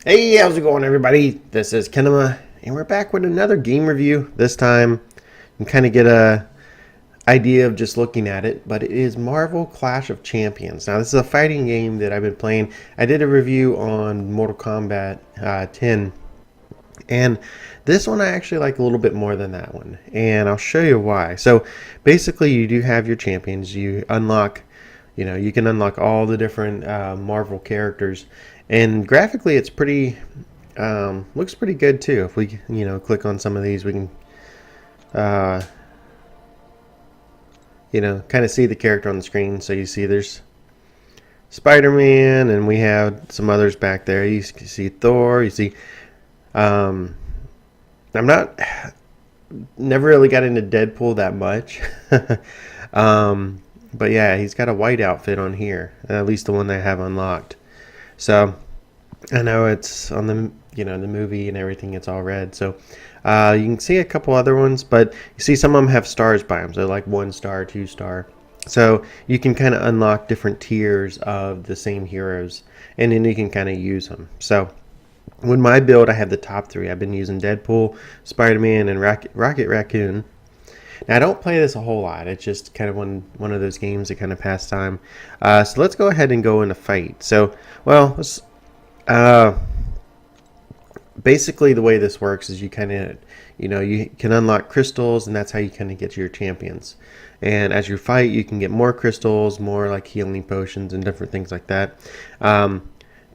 Hey, how's it going, everybody? This is Kinema, and we're back with another game review. This time, you can kind of get a idea of just looking at it, but it is Marvel Clash of Champions. Now, this is a fighting game that I've been playing. I did a review on Mortal Kombat 10, and this one I actually like a little bit more than that one, and I'll show you why. So, basically, you do have your champions. You unlock, you can unlock all the different Marvel characters, and graphically, it's pretty looks pretty good too. If we click on some of these, we can uh, kind of see the character on the screen. So you see there's Spider-Man, and we have some others back there. You see Thor. You see I'm not never really got into Deadpool that much. But yeah, he's got a white outfit on here, at least the one I have unlocked. So I know it's on the movie and everything. It's all red. So you can see a couple other ones, but you see some of them have stars by them. So like 1 star, 2 star. So you can kind of unlock different tiers of the same heroes, and then you can kind of use them. So with my build, I have the top 3. I've been using Deadpool, Spider-Man, and Rocket Raccoon. Now, I don't play this a whole lot. It's just kind of one of those games that kind of pass time. So let's go ahead and go into fight. So, well, basically the way this works is you kind of, you can unlock crystals, and that's how you kind of get to your champions. And as you fight, you can get more crystals, more like healing potions and different things like that.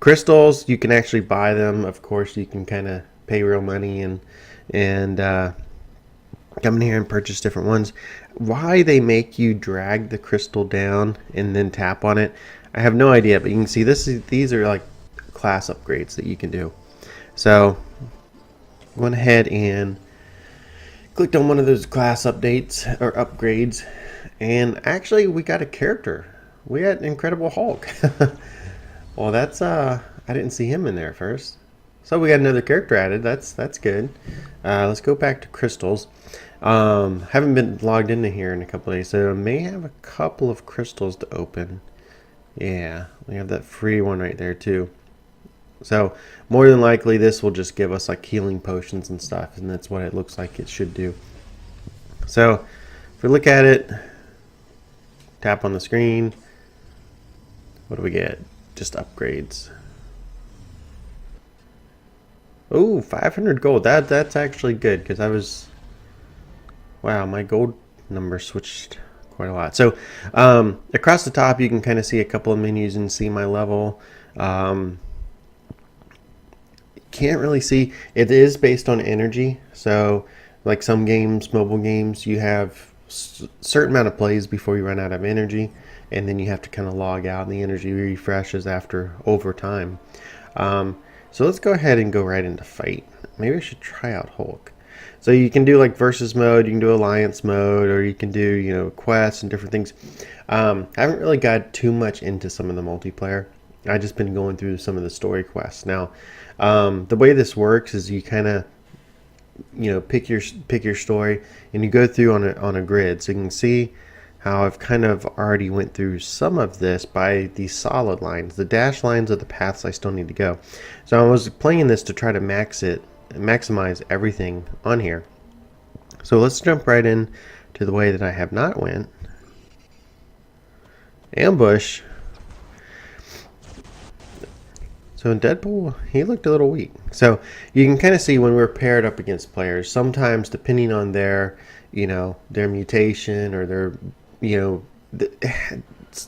Crystals, you can actually buy them. Of course, you can kind of pay real money and come in here and purchase different ones. Why they make you drag the crystal down and then tap on it, I have no idea. But you can see these are like class upgrades that you can do. So went ahead and clicked on one of those class updates or upgrades, and actually we got a character. We got Incredible Hulk. Well, that's I didn't see him in there first. So we got another character added. That's good. Let's go back to crystals. Haven't been logged into here in a couple of days, so I may have a couple of crystals to open. Yeah, we have that free one right there too. So more than likely this will just give us like healing potions and stuff, and that's what it looks like it should do. So if we look at it, tap on the screen, what do we get? Just upgrades. Oh, 500 gold. That's actually good, because wow, my gold number switched quite a lot. So across the top you can kind of see a couple of menus and see my level. Can't really see. It is based on energy. So like some games, mobile games, you have certain amount of plays before you run out of energy, and then you have to kind of log out, and the energy refreshes over time. So let's go ahead and go right into fight. Maybe I should try out Hulk. So you can do like versus mode, you can do alliance mode, or you can do quests and different things. I haven't really got too much into some of the multiplayer. I've just been going through some of the story quests. Now the way this works is you kind of pick your story, and you go through on a grid. So you can see how I've kind of already went through some of this by these solid lines. The dashed lines are the paths I still need to go. So I was playing this to try to maximize everything on here. So let's jump right in to the way that I have not went. Ambush. So in Deadpool, he looked a little weak. So you can kind of see when we're paired up against players, sometimes depending on their mutation or their,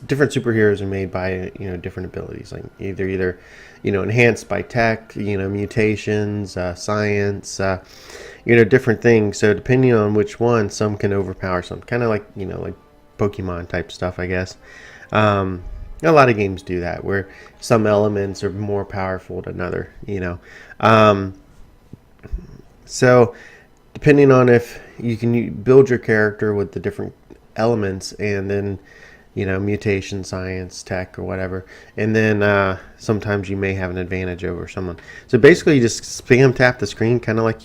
different superheroes are made by, different abilities. Like either, enhanced by tech, mutations, science, different things. So depending on which one, some can overpower some. Kind of like, like Pokemon type stuff, I guess. A lot of games do that, where some elements are more powerful than other, So depending on if you can build your character with the different elements, and then, mutation, science, tech, or whatever. And then sometimes you may have an advantage over someone. So basically you just spam tap the screen, kind of like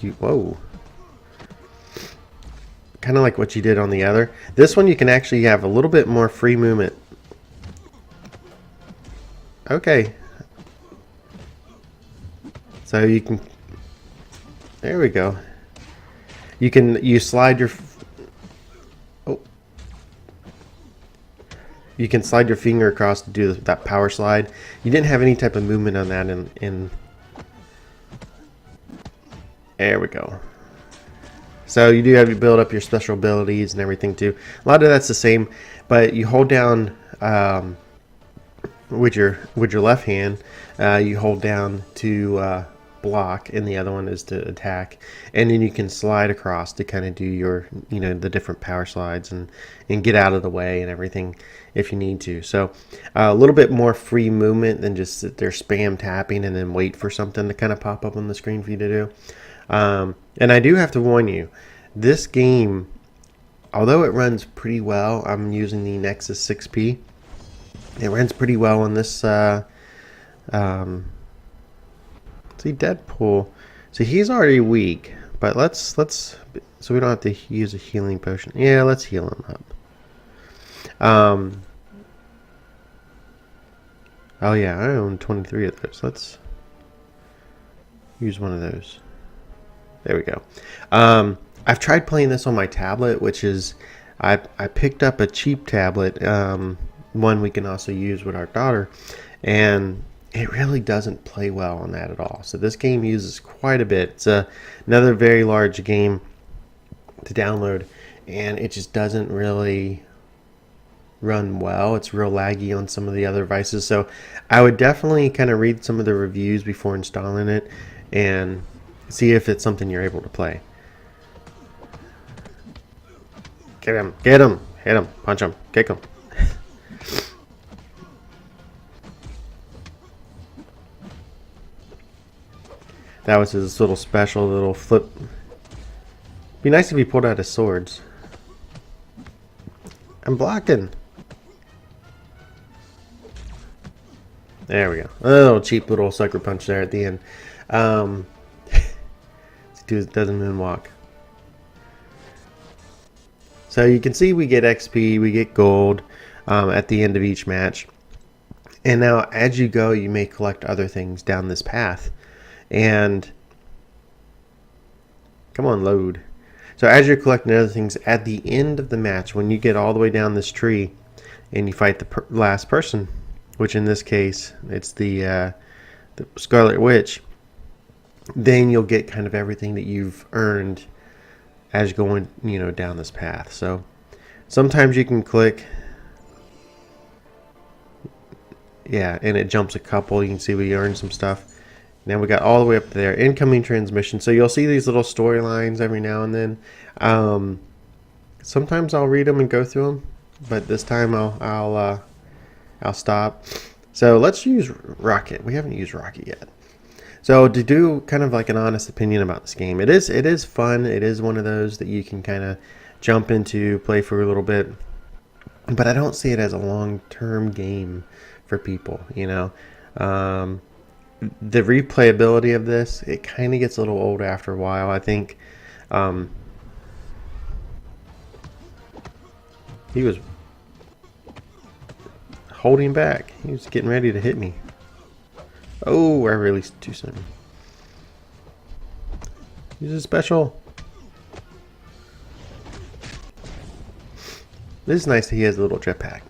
kind of like what you did on the other. This one you can actually have a little bit more free movement. Okay. So you can, there we go. You slide your, oh, you can slide your finger across to do that power slide. You didn't have any type of movement on that in there we go. So you do have to build up your special abilities and everything too. A lot of that's the same, but you hold down with your left hand, you hold down to block, and the other one is to attack, and then you can slide across to kind of do your the different power slides and get out of the way and everything if you need to. So a little bit more free movement than just sit there spam tapping and then wait for something to kind of pop up on the screen for you to do. And I do have to warn you, this game, although it runs pretty well, I'm using the Nexus 6P. It runs pretty well on this. See, Deadpool. See, he's already weak, but let's so we don't have to use a healing potion. Yeah, let's heal him up. Oh yeah, I own 23 of those. Let's use one of those. There we go. I've tried playing this on my tablet, which is I picked up a cheap tablet, one we can also use with our daughter, and it really doesn't play well on that at all. So this game uses quite a bit. It's another very large game to download, and it just doesn't really run well. It's real laggy on some of the other devices. So I would definitely kind of read some of the reviews before installing it and see if it's something you're able to play. Get him, hit him, punch him, kick him. That was his little special little flip. Be nice if he pulled out his swords. I'm blocking. There we go. A little cheap little sucker punch there at the end. This dude doesn't moonwalk. So you can see we get XP, we get gold at the end of each match. And now as you go, you may collect other things down this path. And come on, load. So as you're collecting other things at the end of the match, when you get all the way down this tree and you fight the last person, which in this case it's the Scarlet Witch, then you'll get kind of everything that you've earned as you're going down this path. So sometimes you can click, yeah, and it jumps a couple. You can see we earned some stuff. Now we got all the way up there, incoming transmission. So you'll see these little storylines every now and then. Sometimes I'll read them and go through them, but this time I'll stop. So let's use Rocket. We haven't used Rocket yet. So to do kind of like an honest opinion about this game, it is fun. It is one of those that you can kind of jump into, play for a little bit, but I don't see it as a long-term game for people. The replayability of this, it kind of gets a little old after a while. I think he was holding back. He was getting ready to hit me. Oh, I released too soon. Use a special. This is nice that he has a little jetpack.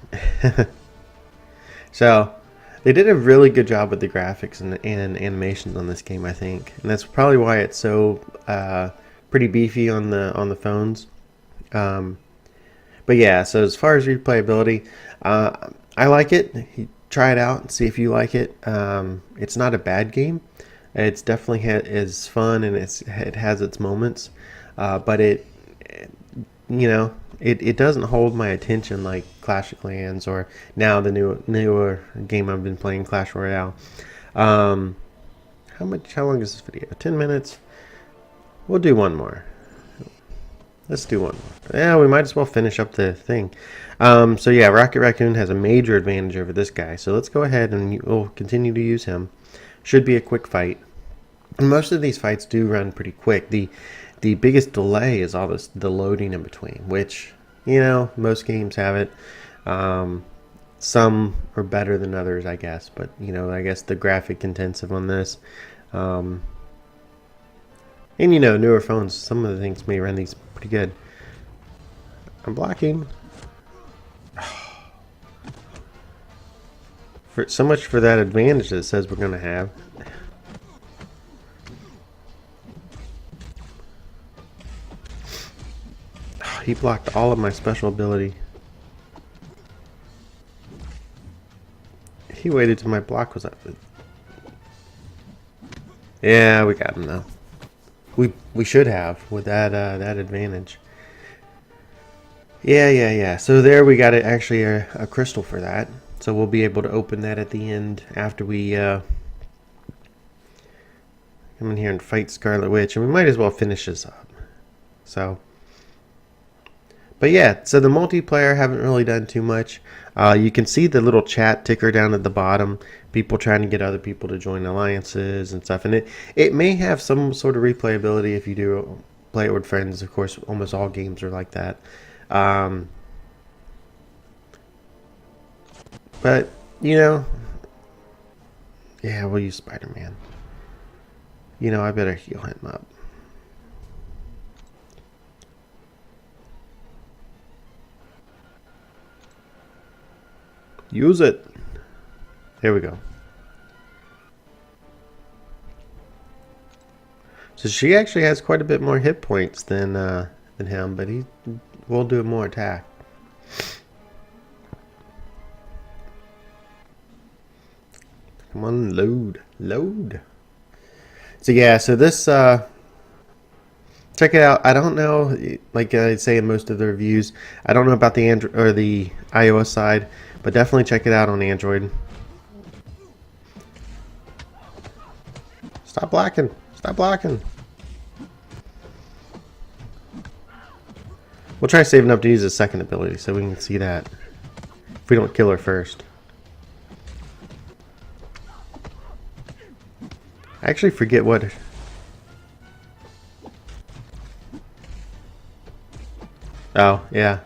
So they did a really good job with the graphics and animations on this game, I think, and that's probably why it's so pretty beefy on the phones. But yeah, so as far as replayability, I like it. Try it out and see if you like it. It's not a bad game. It's definitely is fun, and it has its moments, but it doesn't hold my attention like Clash of Clans or now the newer game I've been playing, Clash Royale. How long is this video? 10 minutes? We'll do one more. Let's do one more. Yeah, we might as well finish up the thing. So yeah, Rocket Raccoon has a major advantage over this guy. So let's go ahead and we'll continue to use him. Should be a quick fight. And most of these fights do run pretty quick. The biggest delay is all the loading in between, which, most games have it. Some are better than others, I guess. But, I guess the graphic intensive on this. And you know, newer phones, some of the things may run these pretty good. I'm blocking. So much for that advantage that it says we're going to have. He blocked all of my special ability. He waited till my block was up. Yeah, we got him though. We should have with that that advantage. Yeah. So there we got actually a crystal for that. So we'll be able to open that at the end after we come in here and fight Scarlet Witch, and we might as well finish this up. So, but yeah, so the multiplayer haven't really done too much. You can see the little chat ticker down at the bottom. People trying to get other people to join alliances and stuff, and it may have some sort of replayability if you do play it with friends. Of course, almost all games are like that. But you know, yeah, we'll use Spider-Man. You know, I better heal him up. Use it. There we go. So she actually has quite a bit more hit points than him, but he will do more attack. Come on, load. So yeah, so this check it out. I don't know, like I say in most of the reviews, I don't know about the Android or the iOS side, but definitely check it out on Android. Stop blocking. Stop blocking. We'll try saving up to use a second ability so we can see that. If we don't kill her first. I actually forget what... Oh, yeah.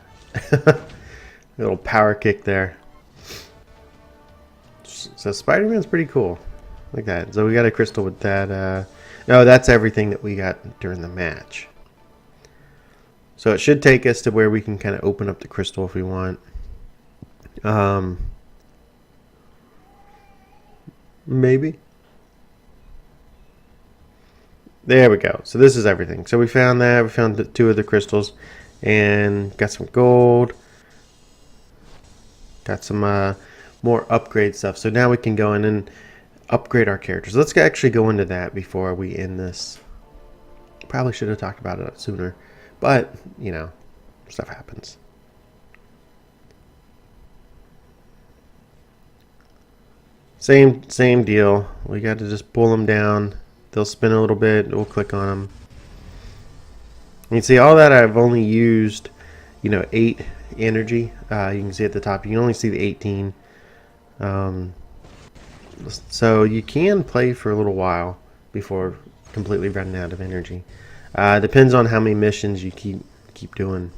A little power kick there. So Spider-Man's pretty cool. Like that. So we got a crystal with that. No, that's everything that we got during the match. So it should take us to where we can kind of open up the crystal if we want. Maybe. There we go. So this is everything. So we found that. We found the 2 of the crystals. And got some gold. Got some more upgrade stuff. So now we can go in and upgrade our characters. Let's actually go into that before we end this. Probably should have talked about it sooner. But, you know, stuff happens. Same deal. We got to just pull them down. They'll spin a little bit. We'll click on them. You can see all that I've only used, you know, 8 energy. You can see at the top. You can only see the 18. So you can play for a little while before completely running out of energy. Depends on how many missions you keep doing.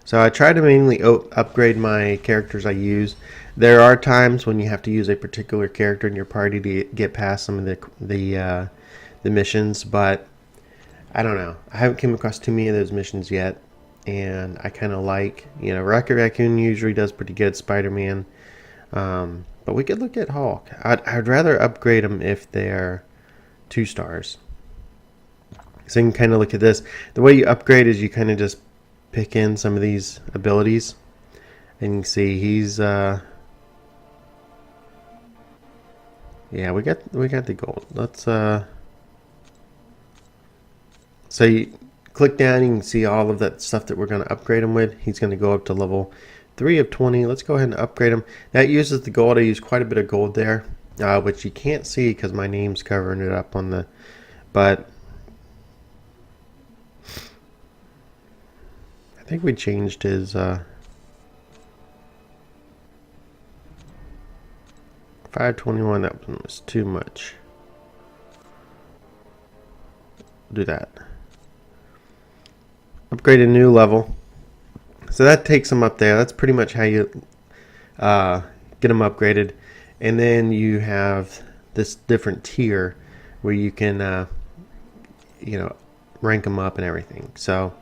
So I try to mainly upgrade my characters I use. There are times when you have to use a particular character in your party to get past some of the missions, but I don't know. I haven't come across too many of those missions yet, and I kind of like, you know, Rocket Raccoon usually does pretty good, Spider-Man, but we could look at Hulk. I'd rather upgrade them if they're 2 stars. So you can kind of look at this. The way you upgrade is you kind of just pick in some of these abilities, and you can see he's yeah, we got the gold. Let's so you click down, you can see all of that stuff that we're going to upgrade him with. He's going to go up to level 3 of 20. Let's go ahead and upgrade him. That uses the gold. I use quite a bit of gold there, which you can't see because my name's covering it up on the, but I think we changed his 521. That was too much. Do that. Upgrade a new level. So that takes them up there. That's pretty much how you get them upgraded. And then you have this different tier where you can you know, rank them up and everything. So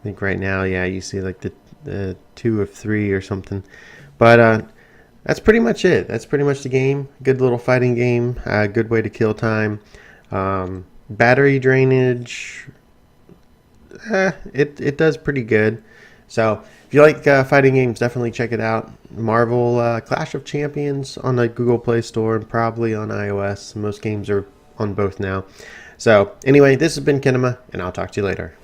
I think right now, yeah, you see like the 2 of 3 or something. But that's pretty much it. That's pretty much the game. Good little fighting game. Good way to kill time. Battery drainage, it does pretty good. So if you like fighting games, definitely check it out. Marvel Clash of Champions on the Google Play Store and probably on iOS. Most games are on both now. So anyway, this has been Kinema, and I'll talk to you later.